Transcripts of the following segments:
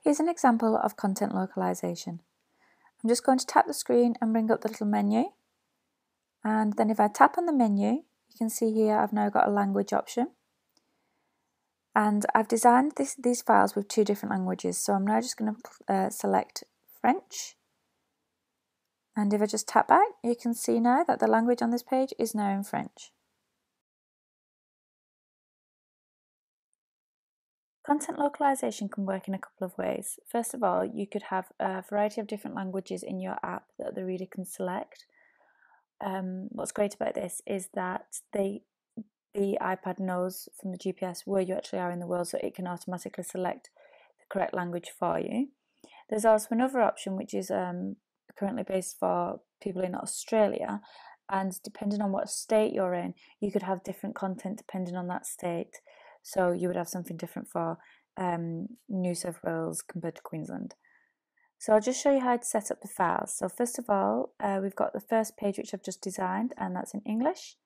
Here's an example of content localization. I'm just going to tap the screen and bring up the little menu. And then if I tap on the menu, you can see here I've now got a language option. And I've designed these files with two different languages. So I'm now just going to select French. And if I just tap back, you can see now that the language on this page is now in French. Content localization can work in a couple of ways. First of all, you could have a variety of different languages in your app that the reader can select. What's great about this is that the iPad knows from the GPS where you actually are in the world, so it can automatically select the correct language for you. There's also another option which is currently based for people in Australia, and depending on what state you're in, you could have different content depending on that state. So you would have something different for New South Wales compared to Queensland. So I'll just show you how to set up the files. So first of all, we've got the first page which I've just designed, and that's in English.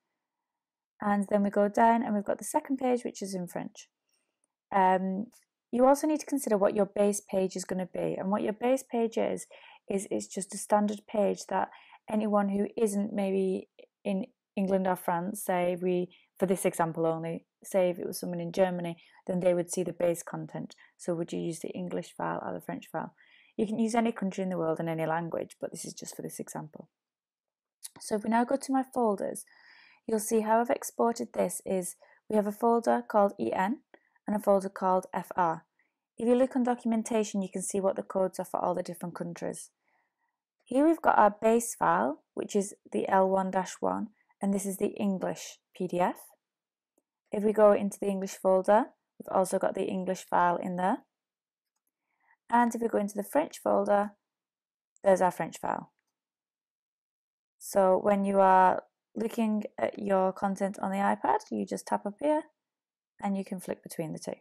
And then we go down and we've got the second page which is in French. You also need to consider what your base page is going to be. And what your base page is just a standard page that anyone who isn't maybe in England or France, say for this example only, say if it was someone in Germany, then they would see the base content. So would you use the English file or the French file? You can use any country in the world and any language, but this is just for this example. So if we now go to my folders, you'll see how I've exported this is we have a folder called EN and a folder called FR. If you look on documentation, you can see what the codes are for all the different countries. Here we've got our base file, which is the L1-1, and this is the English PDF. If we go into the English folder, we've also got the English file in there. And if we go into the French folder, there's our French file. So when you are looking at your content on the iPad, you just tap up here and you can flick between the two.